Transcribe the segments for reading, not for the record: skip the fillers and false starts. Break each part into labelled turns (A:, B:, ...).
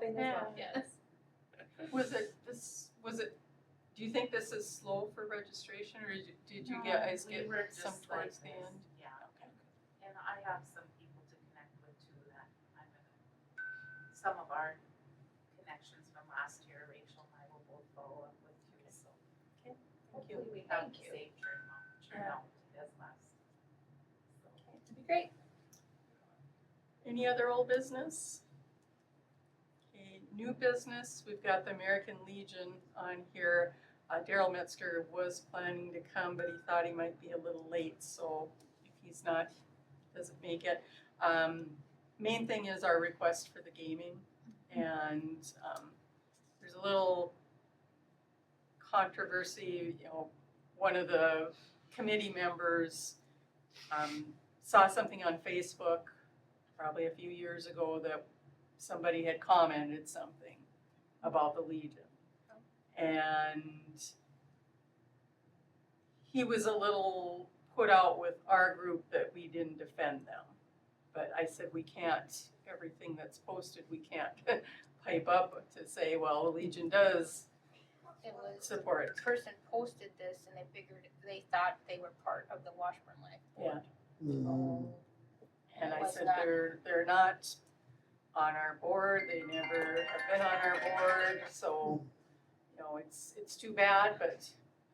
A: helping as well.
B: Yes.
C: Do you think this is slow for registration, or did you
D: No,
C: guys
D: we
C: get
D: were
C: some
D: just like
C: towards the
D: this.
C: end?
D: Yeah, okay. And I have some people to connect with too that I'm gonna, some of our connections from last year, Rachel and I will both follow up with too, so.
C: Thank you.
D: Hopefully we have
B: Thank
D: the
B: you.
D: same turnout as last. So.
B: That'd be great.
C: Any other old business? Okay, new business, we've got the American Legion on here. Daryl Metzger was planning to come, but he thought he might be a little late, so if he's not, doesn't make it. Main thing is our request for the gaming, and there's a little controversy. One of the committee members saw something on Facebook probably a few years ago that somebody had commented something about the Legion. And he was a little put out with our group that we didn't defend them. But I said, we can't, everything that's posted, we can't pipe up to say, well, the Legion does
B: It was,
C: support.
B: the person posted this and they figured, they thought they were part of the Washburn Life Board.
C: And I
B: Was
C: said,
B: not.
C: they're not on our board, they never have been on our board, so, it's too bad, but,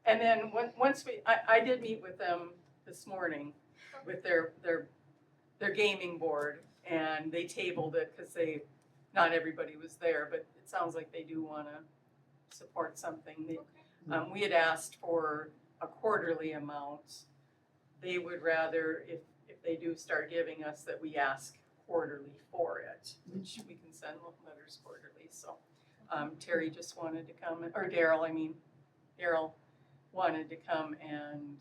C: and then once I did meet with them this morning with their gaming board, and they tabled it because not everybody was there, but it sounds like they do wanna support something. We had asked for a quarterly amount. They would rather, if they do start giving us, that we ask quarterly for it, which we can send letters quarterly, so. Terry just wanted to come, or Daryl wanted to come and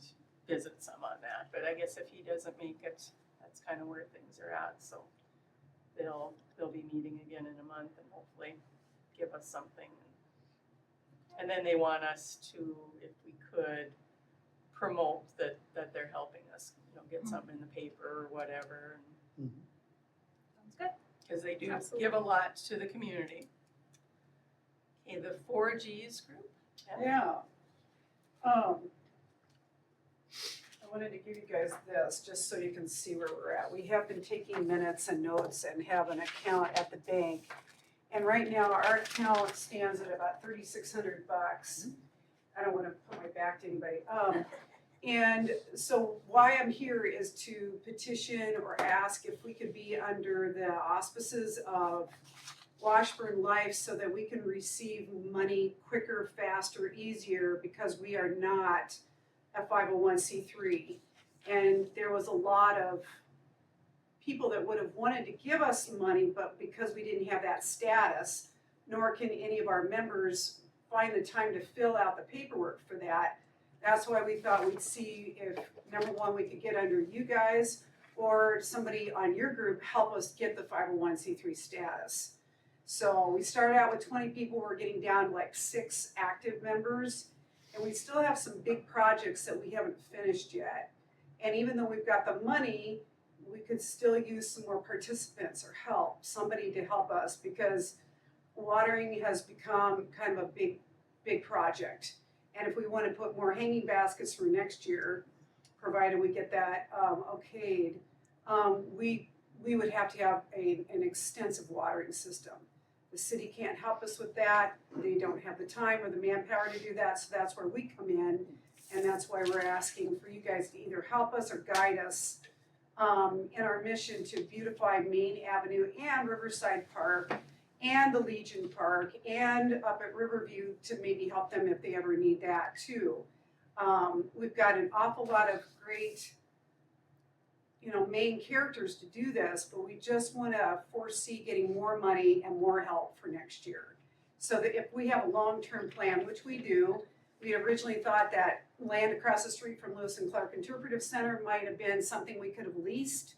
C: visit some on that, but I guess if he doesn't make it, that's kind of where things are at, so. They'll be meeting again in a month and hopefully give us something. And then they want us to, if we could, promote that they're helping us, get something in the paper or whatever.
B: Sounds good.
C: Because they do
A: Absolutely.
C: give a lot to the community. Okay, the 4Gs group?
E: Yeah. I wanted to give you guys this, just so you can see where we're at. We have been taking minutes and notes and have an account at the bank. And right now, our account stands at about $3,600. I don't wanna put my back to anybody. And so why I'm here is to petition or ask if we could be under the auspices of Washburn Life so that we can receive money quicker, faster, easier, because we are not a 501c3. And there was a lot of people that would have wanted to give us money, but because we didn't have that status, nor can any of our members find the time to fill out the paperwork for that. That's why we thought we'd see if, number one, we could get under you guys, or somebody on your group help us get the 501c3 status. So we started out with 20 people, we're getting down to like 6 active members, and we still have some big projects that we haven't finished yet. And even though we've got the money, we could still use some more participants or help, somebody to help us, because watering has become kind of a big project. And if we want to put more hanging baskets for next year, provided we get that okayed, we would have to have an extensive watering system. The city can't help us with that. They don't have the time or the manpower to do that, so that's where we come in. And that's why we're asking for you guys to either help us or guide us in our mission to beautify Main Avenue and Riverside Park and the Legion Park and up at Riverview to maybe help them if they ever need that too. We've got an awful lot of great, main characters to do this, but we just want to foresee getting more money and more help for next year. So that if we have a long-term plan, which we do, we originally thought that land across the street from Lewis and Clark Interpretive Center might have been something we could have leased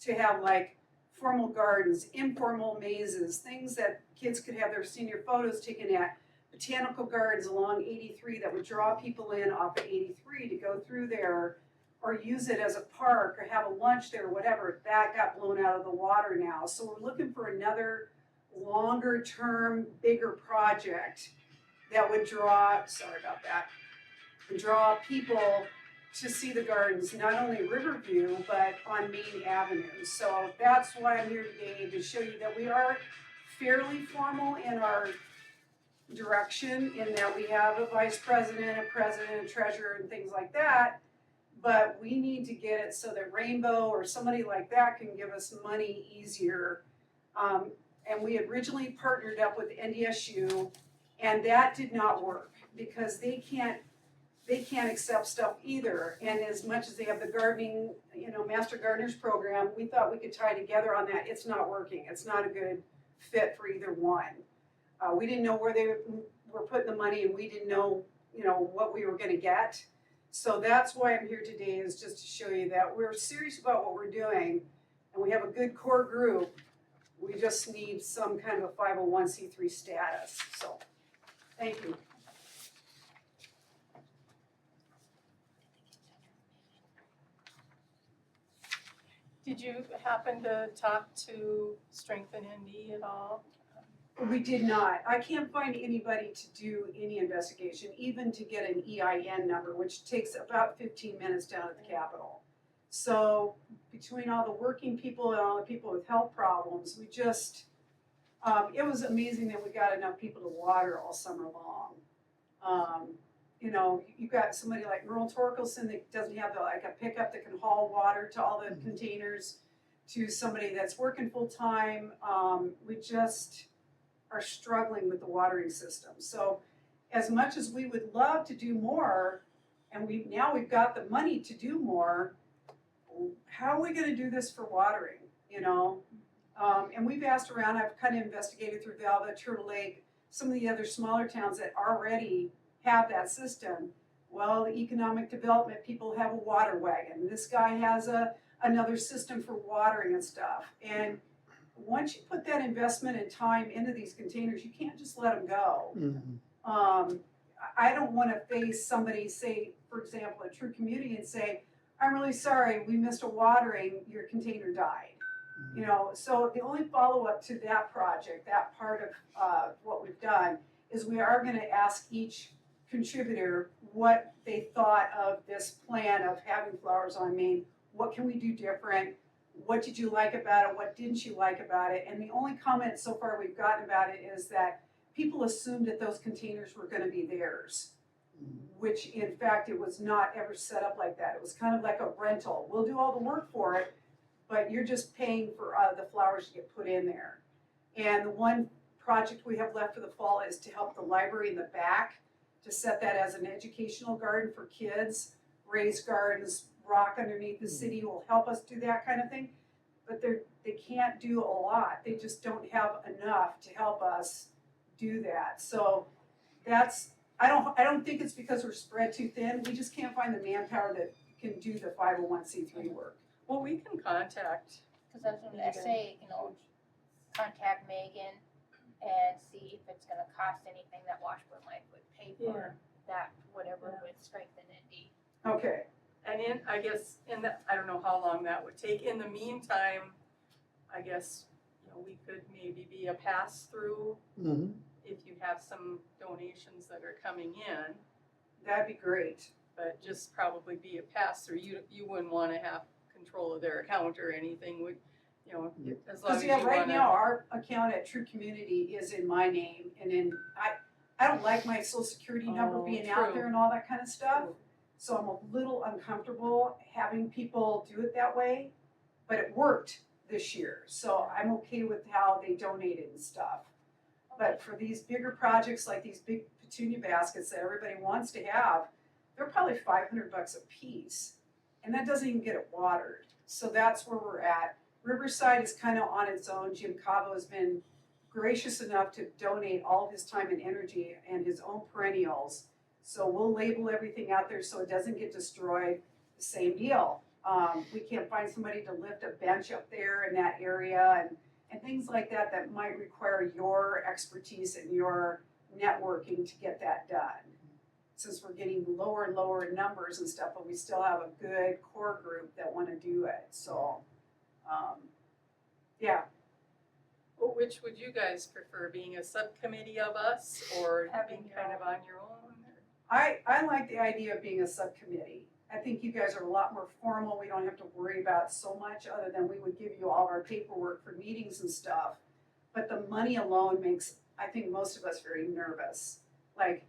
E: to have like formal gardens, informal mazes, things that kids could have their senior photos taken at, botanical gardens along 83 that would draw people in off of 83 to go through there or use it as a park or have a lunch there or whatever. That got blown out of the water now. So we're looking for another longer term, bigger project that would draw, sorry about that, draw people to see the gardens, not only Riverview, but on Main Avenue. So that's why I'm here today, to show you that we are fairly formal in our direction, in that we have a vice president, a president, a treasurer, and things like that. But we need to get it so that Rainbow or somebody like that can give us money easier. And we originally partnered up with NDSU, and that did not work because they can't accept stuff either. And as much as they have the gardening, Master Gardeners program, we thought we could tie together on that. It's not working. It's not a good fit for either one. We didn't know where they were putting the money, and we didn't know, what we were gonna get. So that's why I'm here today, is just to show you that we're serious about what we're doing, and we have a good core group. We just need some kind of a 501c3 status. So, thank you.
C: Did you happen to talk to Strengthen ND at all?
E: We did not. I can't find anybody to do any investigation, even to get an EIN number, which takes about 15 minutes down at the Capitol. So between all the working people and all the people with health problems, we just, it was amazing that we got enough people to water all summer long. You got somebody like Merle Torkelson that doesn't have a pickup that can haul water to all the containers, to somebody that's working full time. We just are struggling with the watering system. So as much as we would love to do more, and we've got the money to do more, how are we gonna do this for watering, And we've asked around, I've kind of investigated through Valva, Turtle Lake, some of the other smaller towns that already have that system. Well, the economic development people have a water wagon. This guy has another system for watering and stuff. And once you put that investment and time into these containers, you can't just let them go.
A: Mm-hmm.
E: I don't want to face somebody, say, for example, a True Community, and say, I'm really sorry, we missed a watering, your container died. So the only follow-up to that project, that part of what we've done, is we are going to ask each contributor what they thought of this plan of having flowers on Main. What can we do different? What did you like about it? What didn't you like about it? And the only comment so far we've gotten about it is that people assumed that those containers were going to be theirs, which in fact it was not ever set up like that. It was kind of like a rental. We'll do all the work for it, but you're just paying for the flowers to get put in there. And the one project we have left for the fall is to help the library in the back, to set that as an educational garden for kids, raised gardens, rock underneath the city will help us do that kind of thing. But they can't do a lot. They just don't have enough to help us do that. So I don't think it's because we're spread too thin. We just can't find the manpower that can do the 501c3 work.
C: Well, we can contact.
B: Because I was gonna say, contact Megan and see if it's gonna cost anything that Washburn Life would pay for that, whatever with Strengthen ND.
E: Okay.
C: And I guess I don't know how long that would take. In the meantime, I guess, we could maybe be a pass-through
A: Mm-hmm.
C: if you have some donations that are coming in,
E: That'd be great.
C: but just probably be a pass-through. You wouldn't wanna have control of their account or anything, as long as you
E: Because right now our account at True Community is in my name, and I don't like my social security number being out
C: true.
E: there and all that kind of stuff. So I'm a little uncomfortable having people do it that way, but it worked this year. So I'm okay with how they donated and stuff. But for these bigger projects, like these big petunia baskets that everybody wants to have, they're probably $500 a piece. And that doesn't even get it watered. So that's where we're at. Riverside is kind of on its own. Jim Cabo has been gracious enough to donate all of his time and energy and his own perennials. So we'll label everything out there so it doesn't get destroyed. The same deal. We can't find somebody to lift a bench up there in that area and things like that might require your expertise and your networking to get that done. Since we're getting lower and lower in numbers and stuff, but we still have a good core group that want to do it. So, yeah.
C: Well, which would you guys prefer, being a subcommittee of us or
B: Having
C: being
B: your
C: kind of
B: own.
C: on your own?
E: I like the idea of being a subcommittee. I think you guys are a lot more formal, we don't have to worry about so much, other than we would give you all our paperwork for meetings and stuff. But the money alone makes, I think, most of us very nervous. Like,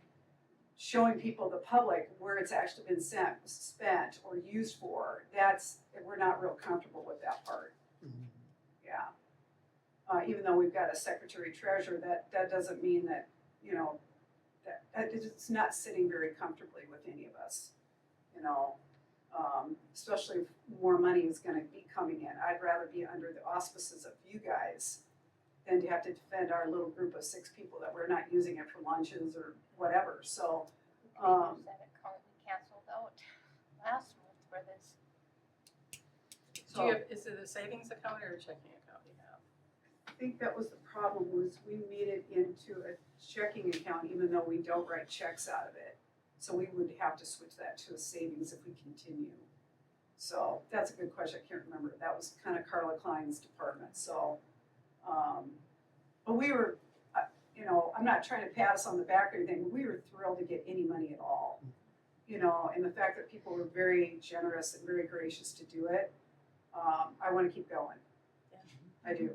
E: showing people, the public, where it's actually been spent or used for, we're not real comfortable with that part, yeah. Even though we've got a secretary treasurer, that doesn't mean that, you know, that it's not sitting very comfortably with any of us, you know. Especially if more money is gonna be coming in. I'd rather be under the auspices of you guys than to have to defend our little group of 6 people that we're not using it for lunches or whatever, so.
B: We use that account we canceled out last month for this.
C: Do you have, is it a savings account or a checking account you have?
E: I think that was the problem, was we made it into a checking account even though we don't write checks out of it. So we would have to switch that to a savings if we continue. So that's a good question, I can't remember, that was kind of Carla Klein's department, so. But we were, you know, I'm not trying to pat us on the back or anything, we were thrilled to get any money at all. You know, and the fact that people were very generous and very gracious to do it, I wanna keep going. I do.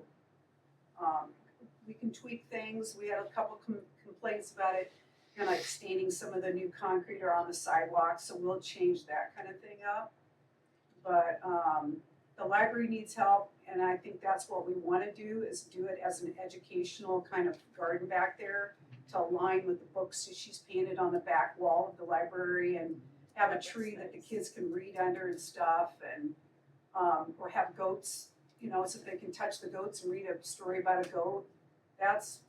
E: We can tweak things, we had a couple complaints about it, kind of like staining some of the new concrete or on the sidewalks, so we'll change that kind of thing up. But, the library needs help, and I think that's what we wanna do, is do it as an educational kind of garden back there to align with the books that she's painted on the back wall of the library, and have a tree that the kids can read under and stuff, and, or have goats, you know, so they can touch the goats and read a story about a goat. That's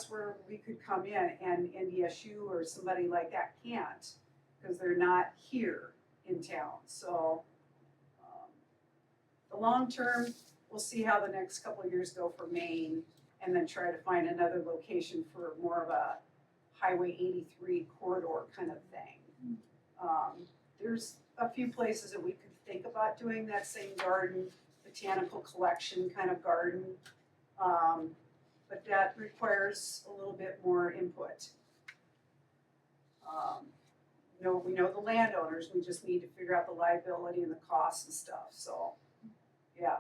E: where we could come in, and NDSU or somebody like that can't, because they're not here in town, so. The long term, we'll see how the next couple of years go for Maine, and then try to find another location for more of a Highway 83 corridor kind of thing. There's a few places that we could think about doing that same garden, botanical collection kind of garden. But that requires a little bit more input. We know the landowners, we just need to figure out the liability and the costs and stuff, so, yeah.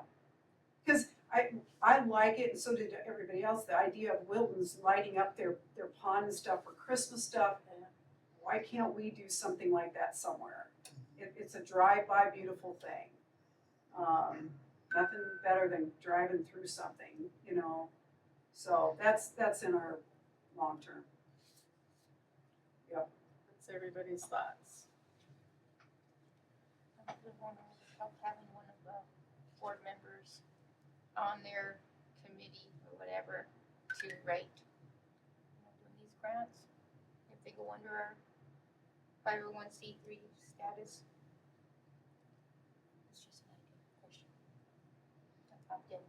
E: Cause I like it, and so did everybody else, the idea of Wilton's lighting up their pond and stuff for Christmas stuff. Why can't we do something like that somewhere? It's a drive-by beautiful thing. Nothing better than driving through something, you know, so that's in our long term.
C: What's everybody's thoughts?
B: I was wondering about having one of the board members on their committee or whatever to write, doing these grants, if they go under our 501c3 status. It's just an idea, question. That popped in.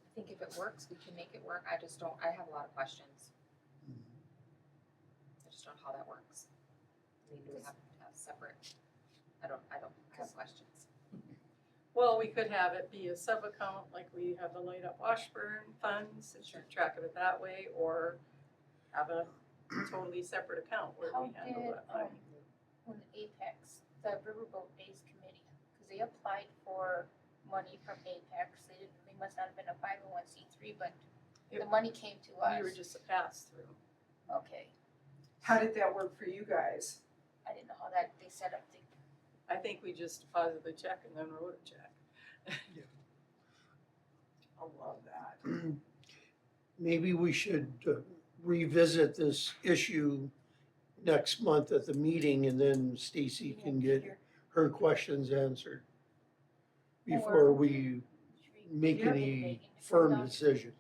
A: I think if it works, we can make it work. I have a lot of questions. I just don't know how that works. I mean, do we have to have separate? I don't have questions.
C: Well, we could have it be a sub-account, like we have the Light Up Washburn funds, and keep track of it that way, or have a totally separate account where
B: How
C: we handle
B: did,
C: that money.
B: when Apex, the Riverboat Days Committee, cause they applied for money from Apex, they must not have been a 501c3, but the money came to us.
C: We were just a pass-through.
B: Okay,
E: How did that work for you guys?
B: I didn't know how that, they set up the,
C: I think we just deposited the check and then wrote a check.
E: I love that.
F: Maybe we should revisit this issue next month at the meeting, and then Stacy can get her questions answered before we make
E: Yeah.
F: any firm decision.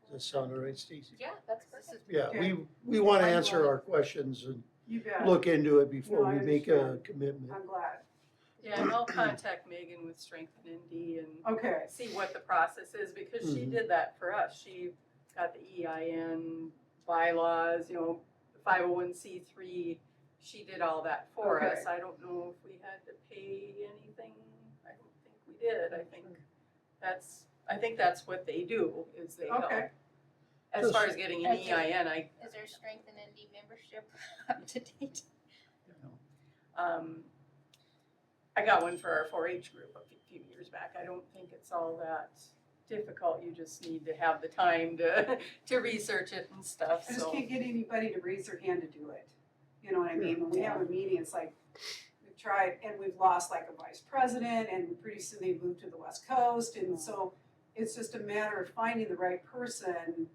F: Does that sound all right, Stacy?
A: Yeah, that's perfect.
F: Yeah,
E: Okay.
F: we want to answer our questions and
E: You bet.
F: look into it before
E: No, I
F: we make a
E: understand.
F: commitment.
E: I'm glad.
C: Yeah, and I'll contact Megan with Strength and ND and
E: Okay,
C: see what the process is, because she
F: Mhm.
C: did that for us. She got the EIN bylaws, the 501c3, she did all that for us.
E: Okay.
C: I don't know if we had to pay anything. I don't think we did. I think I think that's what they do, is they help.
E: Okay.
C: As far as getting an
B: That's it.
C: EIN,
B: Is there strength in ND membership up to date?
C: I got one for our 4-H group a few years back. I don't think it's all that difficult. You just need to have the time to research it and stuff,
E: I just
C: so.
E: can't get anybody to raise their hand to do it. You know what I mean? When we have a meeting, it's like, we've tried and we've lost like a vice president and pretty soon they moved to the West Coast. And so it's just a matter of finding the right person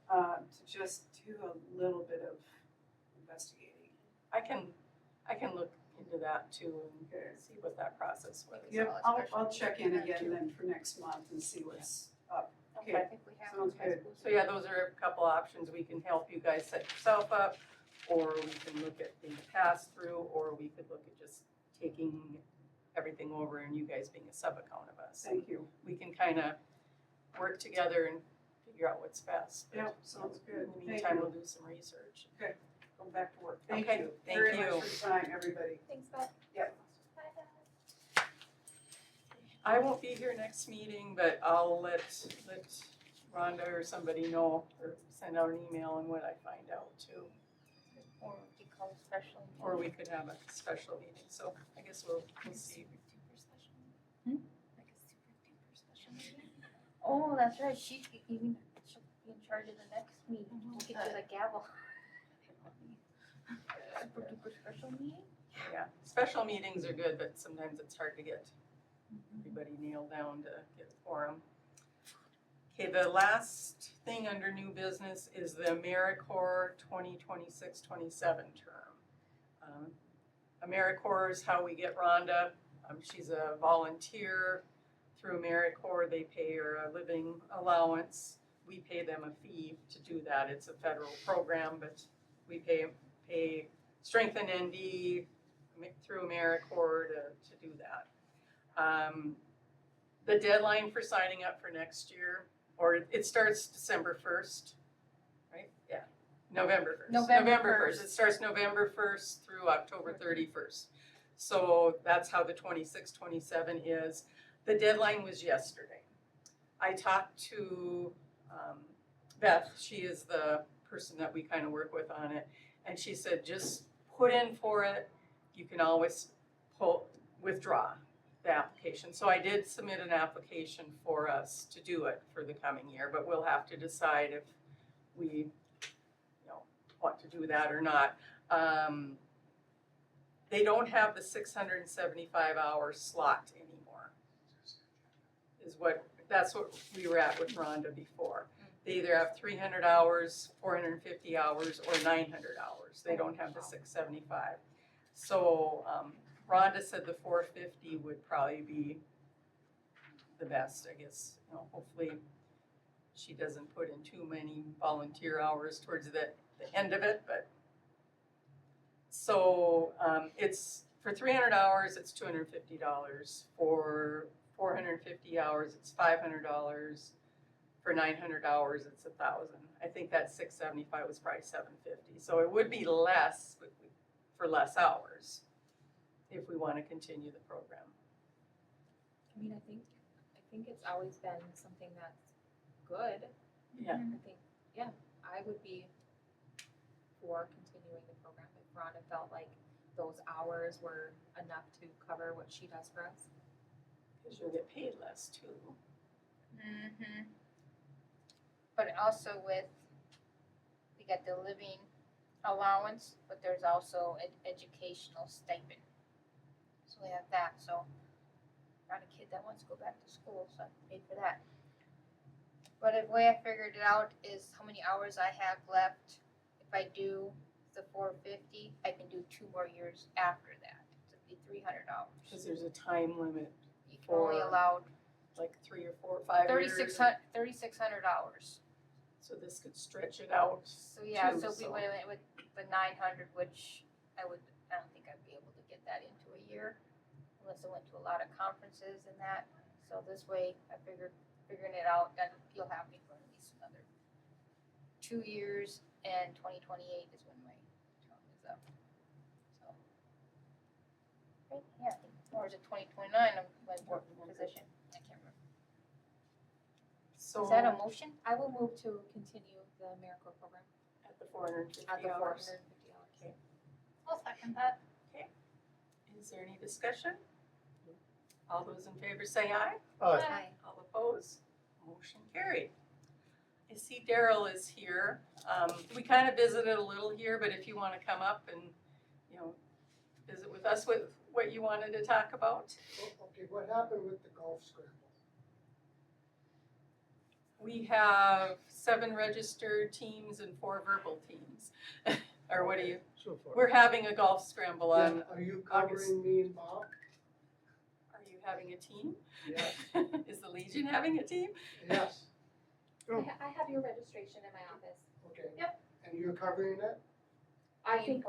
E: to just do a little bit of investigating.
C: I can look into that too and see what that process was.
E: Yep, I'll check in again then for next month and see what's up. Okay.
B: I think we have
E: Sounds
B: high
E: good.
B: school.
C: So yeah, those are a couple options. We can help you guys set yourself up, or we can look at being a pass-through, or we could look at just taking everything over and you guys being a sub-account of us.
E: Thank you.
C: We can kind of work together and figure out what's best. But,
E: Yep, sounds good.
C: In the
E: Thank
C: meantime,
E: you.
C: we'll do some research.
E: Go back to work. Thank
C: Okay,
E: you
C: thank
E: very
C: you.
E: much for your time, everybody.
B: Thanks, Beth.
E: Yep.
B: Bye, Beth.
C: I won't be here next meeting, but I'll let Rhonda or somebody know, or send out an email on what I find out too.
B: Or we call a special.
C: Or we could have a special meeting, so I guess we'll see.
B: Like a super duper special meeting? Oh, that's right, she'll be in charge of the next meeting, we'll get you the gavel. Super duper special meeting?
C: Yeah, special meetings are good, but sometimes it's hard to get everybody nailed down to get a quorum. Okay, the last thing under new business is the AmeriCorps 2026-27 term. AmeriCorps is how we get Rhonda. She's a volunteer through AmeriCorps. They pay her a living allowance. We pay them a fee to do that. It's a federal program, but we pay Strengthen ND through AmeriCorps to do that. The deadline for signing up for next year, or it starts December 1st, right? Yeah, November 1st.
B: November 1st.
C: It starts November 1st through October 31st. So that's how the 26-27 is. The deadline was yesterday. I talked to Beth, she is the person that we kind of work with on it, and she said just put in for it. You can always withdraw the application. So I did submit an application for us to do it for the coming year, but we'll have to decide if we, want to do that or not. They don't have the 675-hour slot anymore. That's what we were at with Rhonda before. They either have 300 hours, 450 hours, or 900 hours. They don't have the 675. So Rhonda said the 450 would probably be the best, I guess. Hopefully she doesn't put in too many volunteer hours towards the end of it, but so it's for 300 hours, it's $250. For 450 hours, it's $500. For 900 hours, it's $1,000. I think that 675 was probably $750. So it would be less for less hours if we want to continue the program.
A: I mean, I think it's always been something that's good.
C: Yeah.
A: I think, yeah, I would be for continuing the program if Rhonda felt like those hours were enough to cover what she does for us.
C: Because you'll get paid less too.
B: Mm-hmm. But also we got the living allowance, but there's also an educational stipend. So we have that, so got a kid that wants to go back to school, so I paid for that. But the way I figured it out is how many hours I have left. If I do the 450, I can do 2 more years after that. So it'd be 300 hours.
C: Because there's a time limit,
B: You can only
C: for
B: allow
C: like 3 or 4 or 5 years.
B: 3,600 hours.
C: So this could stretch it out.
B: So yeah,
C: too,
B: so if we went with the 900, which I don't think I'd be able to get that into a year unless I went to a lot of conferences and that. So this way, I figuring it out, that you'll have me for at least another 2 years, and 2028 is when my term is up. So, right, yeah, or is it 2029? I'm my board position. I can't remember.
C: So
B: Is that a motion?
A: I will move to continue the AmeriCorps program
C: at the 450
A: at the
C: hours.
A: 450 hours.
C: Okay.
B: I'll second that.
C: Is there any discussion? All those in favor say aye.
A: Aye.
C: All opposed? Motion carried. I see Daryl is here. We kind of visited a little here, but if you want to come up and, you know, visit with us with what you wanted to talk about.
G: Okay, what happened with the golf scramble?
C: We have 7 registered teams and 4 verbal teams. Or what do you,
F: So far.
C: we're having a golf scramble on,
G: Are you
C: August.
G: covering me and Bob?
C: are you having a team?
G: Yes.
C: Is the Legion having a team?
G: Yes,
A: I have your registration in my office.
G: okay.
A: Yep.
G: And you're covering it?
A: I think,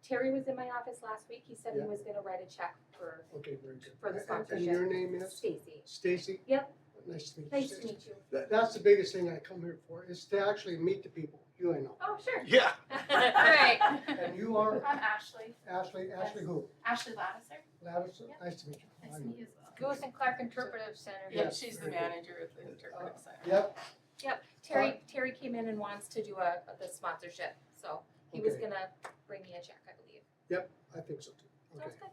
A: Terry was in my office last week, he said he
G: Yeah.
A: was gonna write a check for
G: Okay, very good.
A: For the
G: And
A: sponsorship.
G: your name is?
A: Stacy.
G: Stacy?
A: Yep.
G: Nice to meet you,
A: Nice to
G: Stacy.
A: meet you.
G: That's the biggest thing I come here for, is to actually meet the people, you I know.
A: Oh, sure.
F: Yeah.
B: Alright.
G: And you are
D: I'm Ashley,
G: Ashley who?
D: Ashley Ladisser.
G: Ladison?
D: Yep.
G: Nice to meet you.
D: Nice to meet you as well.
B: Lewis and Clark Interpretive Center.
C: Yeah,
G: Yes,
C: she's the
G: very good.
C: manager of the interpretive center.
G: Yep,
A: Yep, Terry came in and wants to do the sponsorship, so he was
G: Okay.
A: gonna bring me a check, I believe.
G: I think so too. Okay.
A: Sounds good.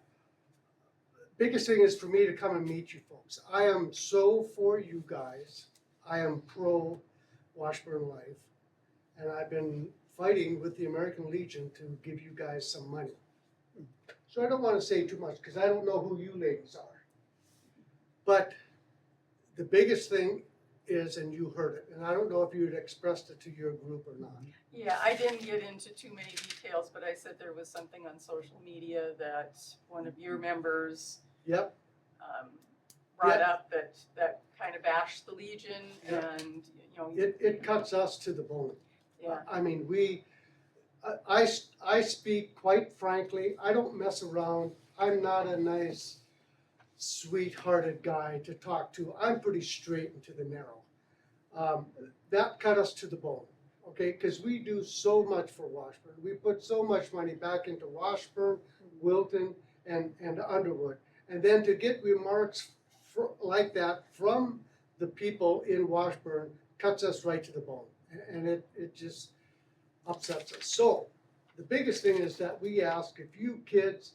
G: Biggest thing is for me to come and meet you folks. I am so for you guys. I am pro Washburn Life. And I've been fighting with the American Legion to give you guys some money. So I don't want to say too much because I don't know who you ladies are. But the biggest thing is, and you heard it, and I don't know if you had expressed it to your group or not.
C: Yeah, I didn't get into too many details, but I said there was something on social media that one of your members
G: Yep,
C: brought up that kind of bashed the Legion
G: Yeah.
C: and, you know.
G: it cuts us to the bone.
C: Yeah,
G: I mean, I speak quite frankly, I don't mess around. I'm not a nice, sweet-hearted guy to talk to. I'm pretty straight and to the narrow. That cut us to the bone, okay? Because we do so much for Washburn. We put so much money back into Washburn, Wilton, and Underwood. And then to get remarks like that from the people in Washburn cuts us right to the bone. And it just upsets us. So the biggest thing is that we ask if you kids,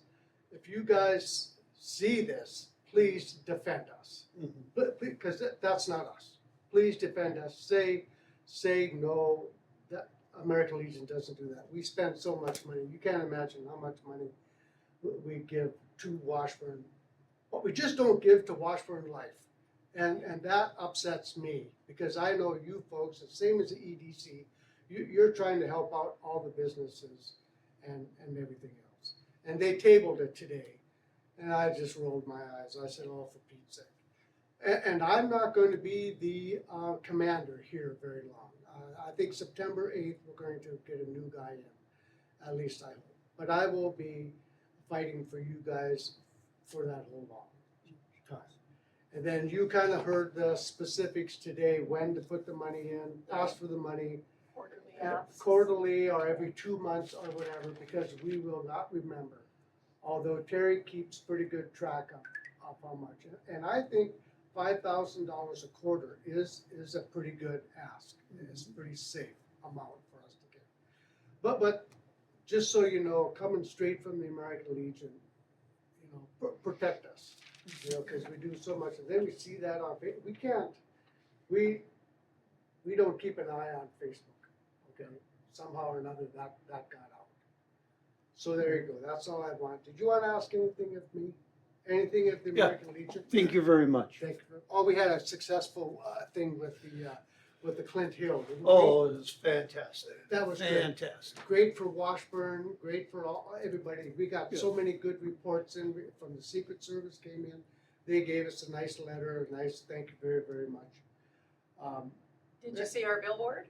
G: if you guys see this, please defend us.
F: Mhm.
G: But because that's not us. Please defend us. Say no. That American Legion doesn't do that. We spend so much money. You can't imagine how much money we give to Washburn. But we just don't give to Washburn Life. And that upsets me because I know you folks, the same as the EDC, you're trying to help out all the businesses and everything else. And they tabled it today. And I just rolled my eyes. I said, oh, for Pete's sake. And I'm not going to be the commander here very long. I think September 8th, we're going to get a new guy in, at least I hope. But I will be fighting for you guys for that whole long time. And then you kind of heard the specifics today, when to put the money in, ask for the money quarterly or every 2 months or whatever, because we will not remember. Although Terry keeps pretty good track of how much. And I think $5,000 a quarter is a pretty good ask. It's a pretty safe amount for us to get. But just so you know, coming straight from the American Legion, you know, protect us. You know, because we do so much, and then we see that on Facebook. We can't. We don't keep an eye on Facebook. Okay, somehow or another that got out. So there you go. That's all I want. Did you want to ask anything of me? Anything of the
F: Yeah.
G: American Legion?
F: Thank you very much.
G: Thank you. Oh, we had a successful thing with the Clint Hill. didn't we?
F: Oh, it was fantastic.
G: That was great.
F: Fantastic.
G: Great for Washburn, great for everybody. We got so many good reports in from the Secret Service came in. They gave us a nice letter, a nice thank you very, very much.
C: Did you see our billboard?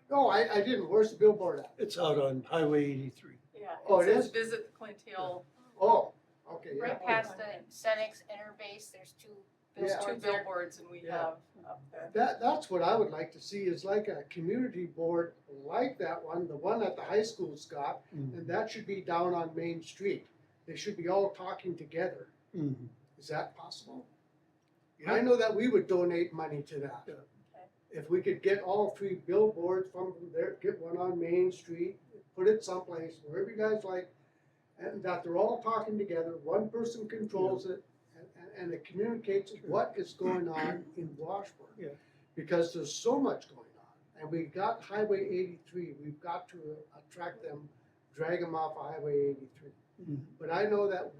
G: No, I didn't. Where's the billboard at?
F: It's out on Highway 83.
C: Yeah,
G: Oh,
C: it
G: it
C: says
G: is?
C: visit the Clint Hill.
G: Oh, okay, yeah.
B: Right past the Senex Interbase, there's two
C: There's
G: Yeah.
C: 2 billboards and we
G: Yeah.
C: have up there.
G: That's what I would like to see is like a community board like that one, the one at the high school, Scott,
F: Mhm.
G: and that should be down on Main Street. They should be all talking together.
F: Mhm.
G: Is that possible?
F: Yeah.
G: I know that we would donate money to that.
F: Yeah.
C: Okay.
G: if we could get all 3 billboards from there, get one on Main Street, put it someplace, wherever you guys like, and that they're all talking together, one person controls it, and it communicates what is going on in Washburn.
F: Yeah.
G: Because there's so much going on, and we got Highway 83, we've got to attract them, drag them off of Highway 83.
F: Mhm.
G: But I know that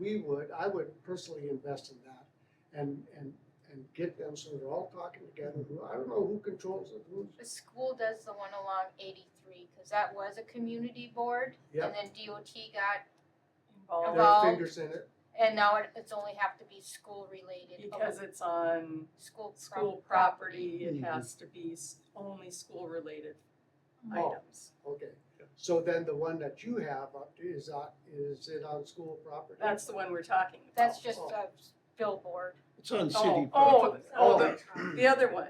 G: I would personally invest in that, and get them so they're all talking together. I don't know who controls it, who's,
B: The school does the one along 83, cause that was a community board,
G: Yep.
B: and then DOT got,
C: Involved,
G: their
B: Involved.
G: fingers in it.
B: and now it's only have to be school related.
C: because it's on
B: School
C: school property, it has to be only school-related
G: Oh.
C: items.
G: Okay, so then the one that you have up, is it on school property?
C: That's the one we're talking about.
B: That's just a billboard.
F: It's on city
C: Oh,
F: property.
C: the other one,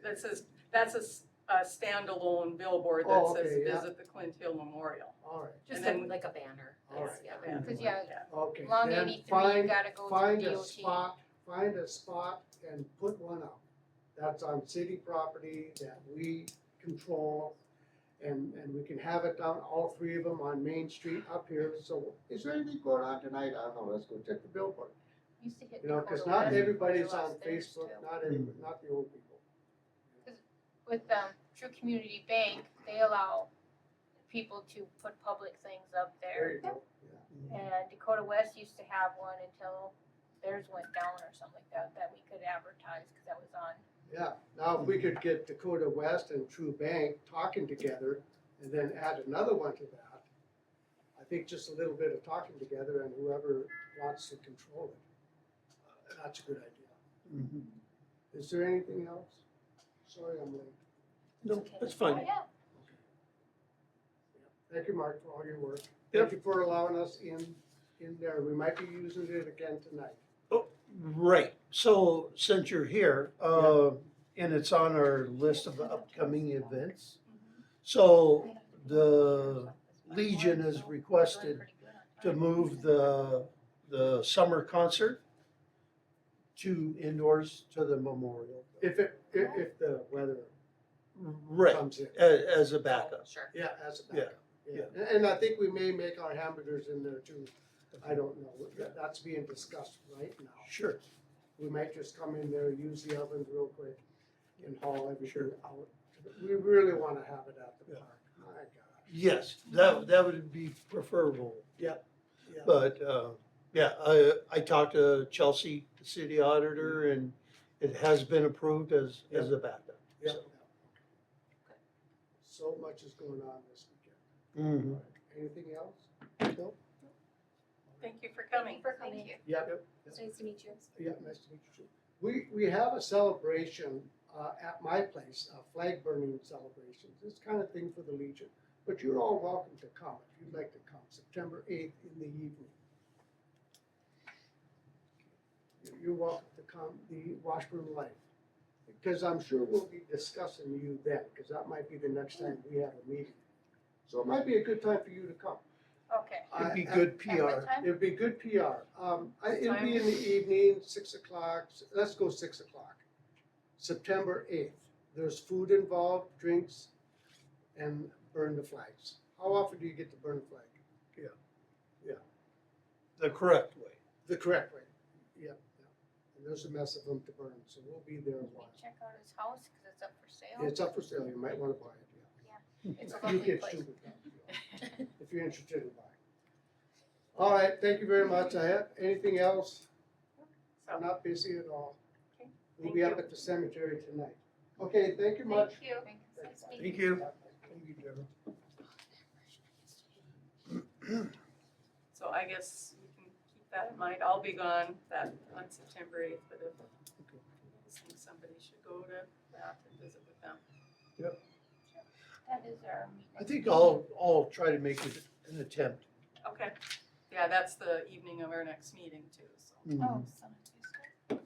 C: that says, that's a standalone billboard that
G: Oh,
C: says
G: okay, yeah.
C: visit the Clint Hill Memorial.
G: All right,
A: Just
C: And then-
A: like a banner,
G: All
A: that's,
G: right.
A: yeah.
C: Yeah.
B: Cause yeah,
G: okay.
B: along
G: Then
B: 83, you
G: find-
B: gotta go
G: Find
B: through
G: a
B: DOT.
G: spot and put one up. That's on city property that we control. And we can have it down, all 3 of them on Main Street up here. So is there anything going on tonight? I don't know, let's go check the billboard.
B: Used to hit
G: You know, cause
B: Dakota
G: not
B: West,
G: everybody's
B: they
G: on
B: lost theirs
G: Facebook,
B: too.
G: not the old people.
B: With True Community Bank, they allow people to put public things up
G: There
B: there.
G: you go, yeah.
B: And Dakota West used to have one until theirs went down or something like that, that we could advertise, cause that was on.
G: Yeah, now if we could get Dakota West and True Bank talking together and then add another one to that, I think just a little bit of talking together and whoever wants to control it, that's a good idea.
F: Mhm.
G: Is there anything else? Sorry, I'm late.
F: No, that's fine.
B: Yeah,
G: Thank you, Mark, for all your work.
F: Yep.
G: Thank you for allowing us in there. We might be using it again tonight.
F: Right, so since you're here, and it's on our list of upcoming events. So the Legion has requested to move the summer concert to indoors to the memorial.
G: If the weather
F: Right,
G: comes in.
F: as a backup.
A: Sure.
G: Yeah, as a
F: Yeah,
G: backup. Yeah, and I think we may make our hamburgers in there too. I don't know. That's being discussed right now.
F: Sure,
G: We might just come in there, use the ovens real quick and haul everything
F: Sure.
G: out. We really wanna have it at the
F: Yeah.
G: park. My gosh.
F: yes, that would be preferable.
G: Yeah.
F: But, yeah, I talked to Chelsea, the city auditor, and it has been approved as a backup.
G: Yeah.
F: So.
G: So much is going on this
F: Mhm.
G: weekend. Anything else? No?
C: Thank you for coming.
A: for coming.
B: Thank you.
G: Yeah,
A: It's nice to meet you.
G: yeah, nice to meet you too. We have a celebration, at my place, a flag burning celebration. This kind of thing for the Legion. But you're all welcome to come if you'd like to come, September 8th in the evening. You're welcome to come, the Washburn Life. Because I'm sure we'll be discussing you then, because that might be the next time we have a meeting. So it might be a good time for you to come.
B: Okay.
F: It'd be
G: I-
F: good
B: At
F: PR.
B: what time?
G: It'd be good PR. It'd be in the evening, 6 o'clock, let's go 6 o'clock. September 8th. There's food involved, drinks, and burn the flags. How often do you get to burn a flag?
F: The correct way.
G: The correct way. Yeah. And there's a mess of them to burn, so we'll be there a
B: Can we
G: while.
B: check out his house, cause it's up for sale?
G: It's up for sale, you might wanna buy it,
B: It's a
G: yeah. You
B: lovely
G: get
B: place.
G: stupid, if you're interested in buying. All right, thank you very much. I have, anything else?
C: So,
G: Not busy at all.
C: Okay,
G: We'll
C: thank
G: be up
C: you.
G: at the cemetery tonight. Okay, thank you much.
B: Thank you. Nice meeting
F: Thank you. Thank you, Deborah.
C: So I guess you can keep that in mind. I'll be gone on September 8th, but if you guys think somebody should go to that and visit with them.
B: That is our meeting.
F: I think I'll try to make it an attempt.
C: Okay. Yeah, that's the evening of our next meeting too, so.
F: Mhm.
B: Oh, Sun Tuesday.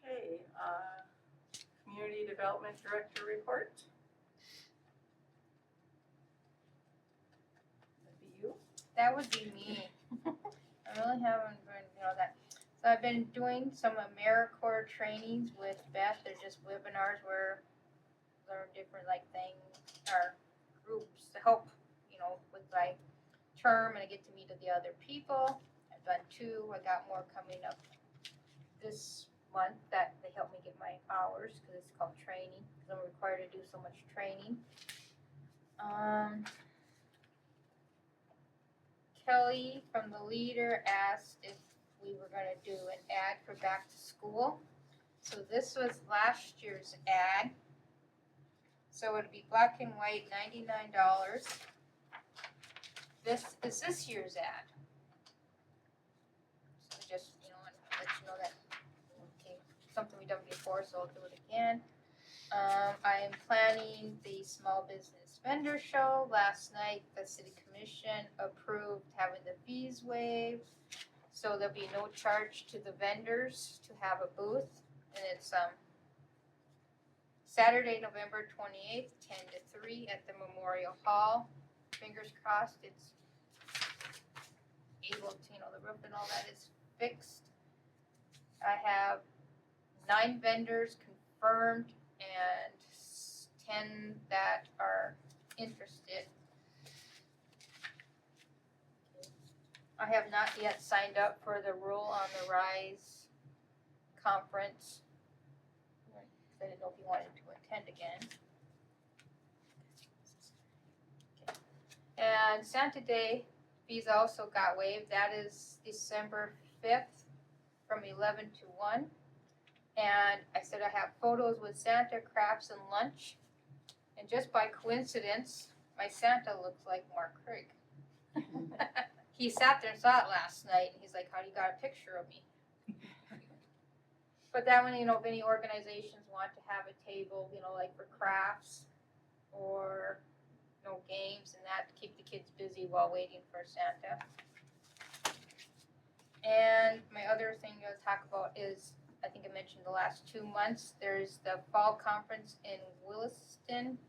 C: Okay, Community Development Director report. That'd be you.
B: That would be me. I really haven't been, that So I've been doing some AmeriCorps trainings with Beth. They're just webinars where learn different like things or groups to help, with my term, and I get to meet the other people. I've done 2. I got more coming up this month that they help me get my hours because it's called training, because I'm required to do so much training. Kelly from the Leader asked if we were gonna do an ad for back to school. So this was last year's ad. So it'd be black and white, $99. This is this year's ad. So just, let you know that, okay, something we've done before, so I'll do it again. I am planning the small business vendor show. Last night, the city commission approved having the fees waived. So there'll be no charge to the vendors to have a booth, and it's, Saturday, November 28th, 10 to 3 at the Memorial Hall. Fingers crossed it's able to, the roof and all that is fixed. I have 9 vendors confirmed and 10 that are interested. I have not yet signed up for the Rule on the Rise conference. I didn't know if you wanted to attend again. Okay. And Santa Day fees also got waived. That is December 5th from 11 to 1. And I said I have photos with Santa, crafts, and lunch. And just by coincidence, my Santa looks like Mark Craig. He sat there and saw it last night, and he's like, "How do you got a picture of me?" But that one, if any organizations want to have a table, like for crafts or, games and that, to keep the kids busy while waiting for Santa. And my other thing to talk about is, I think I mentioned the last 2 months, there's the fall conference in Williston,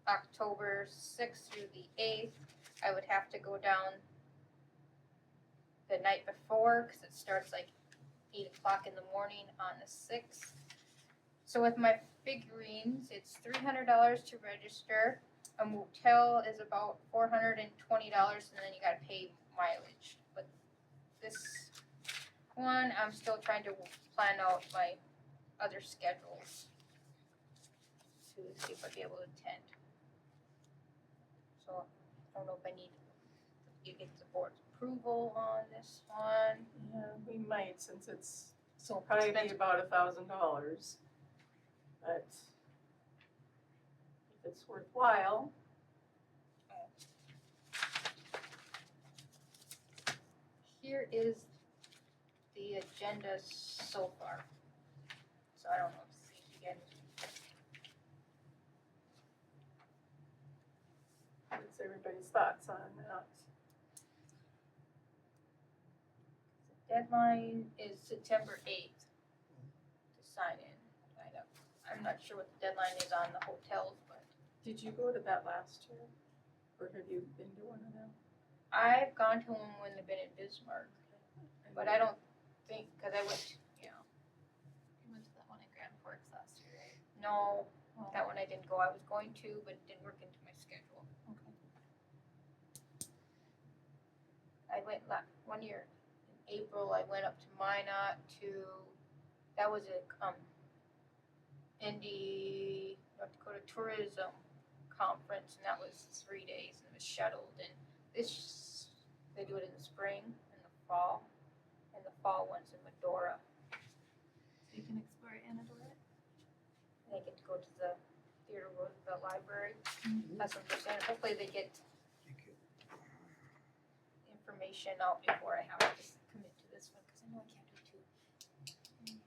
B: October 6th through the 8th. I would have to go down the night before because it starts like 8 o'clock in the morning on the 6th. So with my figurines, it's $300 to register. A motel is about $420, and then you gotta pay mileage. But this one, I'm still trying to plan out my other schedules to see if I'll be able to attend. So I don't know if I need you get the board's approval on this one.
C: Yeah, we might, since it's
B: So
C: probably be
B: expensive.
C: about $1,000. But if it's worthwhile,
B: Here is the agenda so far. So I don't know if you get
C: what's everybody's thoughts on that?
B: Deadline is September 8th to sign in. I'm not sure what the deadline is on the hotels, but
C: Did you go to that last year? Or have you been to one of them?
B: I've gone to them when they've been in Bismarck. But I don't think, because I went,
A: You went to that one in Grand Forks last year, right?
B: no, that one I didn't go. I was going to, but it didn't work into my schedule.
A: Okay.
B: I went one year in April. I went up to Minot that was a Indy, North Dakota Tourism Conference, and that was 3 days, and it was shuttled. And they do it in the spring and the fall, and the fall one's in Medora.
A: So you can explore Anadora.
B: And I get to go to the Theodore Roosevelt Library. That's what they're saying. Hopefully they get information out before I have to commit to this one, because I know I can't do 2.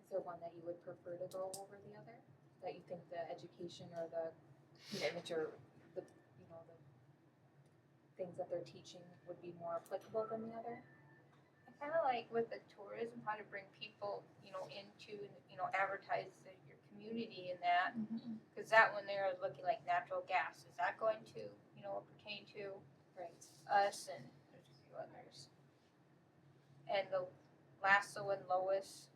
A: Is there one that you would prefer to go over the other? That you think the education or the commitment or the things that they're teaching would be more applicable than the other?
B: I kind of like with the tourism, how to bring people, into, advertise your community and that. Because that one they're looking like natural gas. Is that going to, pertain to
A: Right.
B: us? And there's a few others. And the Lasso and Lois,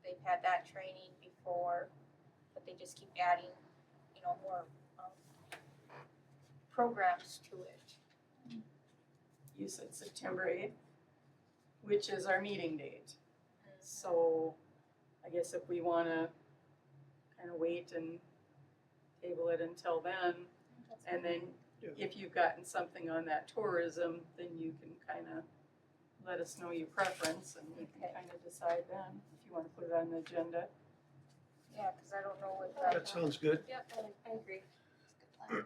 B: they've had that training before, but they just keep adding, more programs to it.
C: You said September 8th, which is our meeting date. So I guess if we wanna kind of wait and table it until then, and then
F: Yeah.
C: if you've gotten something on that tourism, then you can kind of let us know your preference and we can
B: Okay.
C: kind of decide then if you want to put it on the agenda.
B: Yeah, cause I don't know what
F: That sounds good.
A: Yep, I agree.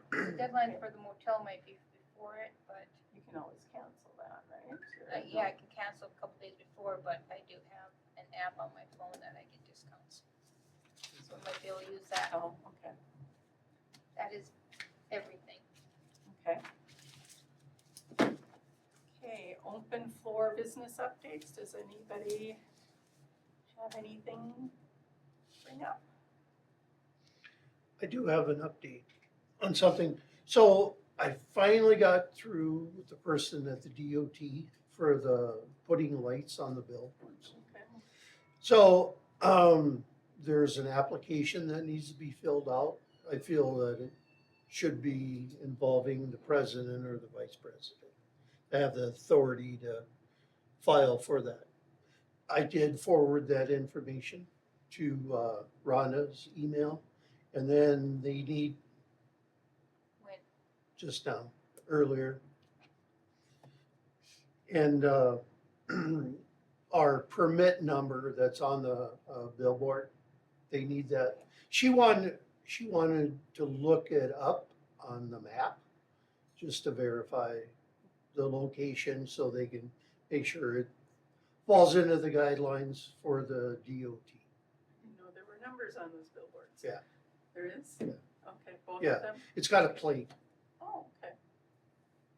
B: the deadline for the motel might be before it, but,
C: You can always cancel that, right?
B: yeah, I can cancel a couple days before, but I do have an app on my phone that I get discounts. So I might be able to use that,
C: Oh, okay,
B: that is everything.
C: okay. Okay, open floor business updates. Does anybody have anything to bring up?
F: I do have an update on something. So I finally got through with the person at the DOT for the putting lights on the billboards.
C: Okay.
F: So, there's an application that needs to be filled out. I feel that it should be involving the president or the vice president. They have the authority to file for that. I did forward that information to Rhonda's email, and then they need
B: When,
F: just now, earlier. And our permit number that's on the billboard, they need that. She wanted to look it up on the map, just to verify the location so they can make sure it falls into the guidelines for the DOT.
C: I didn't know there were numbers on those billboards.
F: Yeah.
C: There is?
F: Yeah.
C: Okay, both
F: Yeah.
C: of them?
F: It's got a plate.
C: Oh, okay.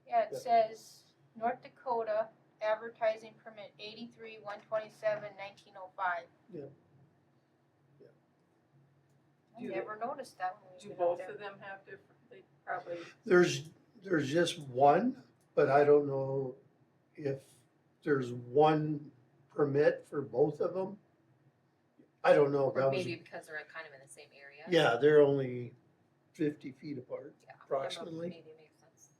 B: yeah, it
F: Yeah.
B: says North Dakota advertising permit 83-127-1905.
F: Yeah.
B: I
C: Do they-
B: never noticed that when we
C: Do
B: went
C: both
B: up there.
C: of them have different, they probably,
F: There's just one, but I don't know if there's one permit for both of them. I don't know.
A: Or
F: That was,
A: maybe because they're kind of in the same area.
F: yeah, they're only 50 feet apart,
A: Yeah,
F: approximately.
A: Maybe it makes sense.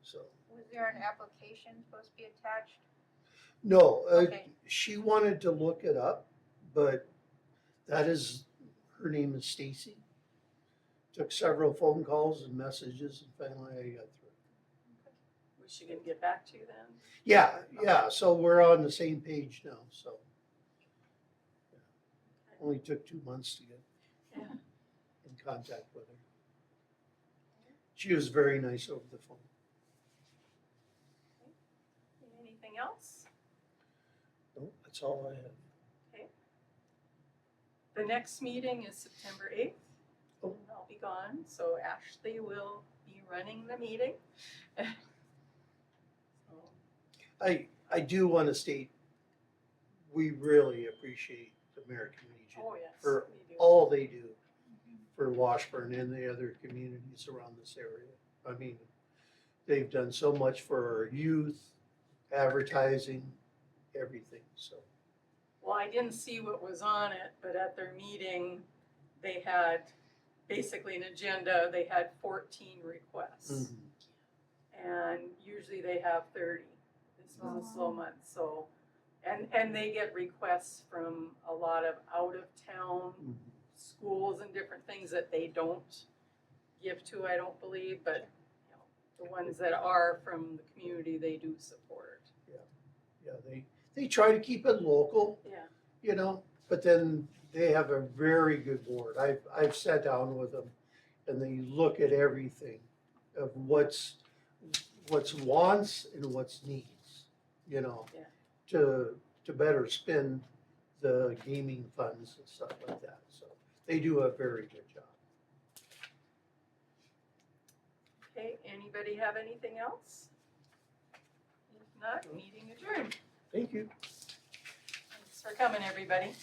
F: So,
B: Was there an application supposed to be attached?
F: no,
B: Okay.
F: she wanted to look it up, but that is, her name is Stacy. Took several phone calls and messages and finally I got through.
C: was she gonna get back to you then?
F: Yeah, so we're on the same page now, so. Only took 2 months to get
C: Yeah.
F: in contact with her. She was very nice over the phone.
C: Anything else?
F: No, that's all I have.
C: The next meeting is September 8th.
F: Oh.
C: And I'll be gone, so Ashley will be running the meeting. So,
F: I do want to state, we really appreciate the American Legion
C: oh, yes,
F: for
C: we do.
F: all they do for Washburn and the other communities around this area. I mean, they've done so much for our youth, advertising, everything, so.
C: Well, I didn't see what was on it, but at their meeting, they had basically an agenda, they had 14 requests. And usually they have 30. This was a slow month, so, and they get requests from a lot of out-of-town
F: Mhm.
C: schools and different things that they don't give to, I don't believe, but, you know, the ones that are from the community, they do support.
F: Yeah, they try to keep it local,
C: Yeah.
F: you know, but then they have a very good board. I've sat down with them and they look at everything of what's wants and what's needs, you know,
C: Yeah.
F: to better spend the gaming funds and stuff like that. So they do a very good job.
C: Okay, anybody have anything else? If not, meeting adjourned.
F: Thank you.
C: Thanks for coming, everybody.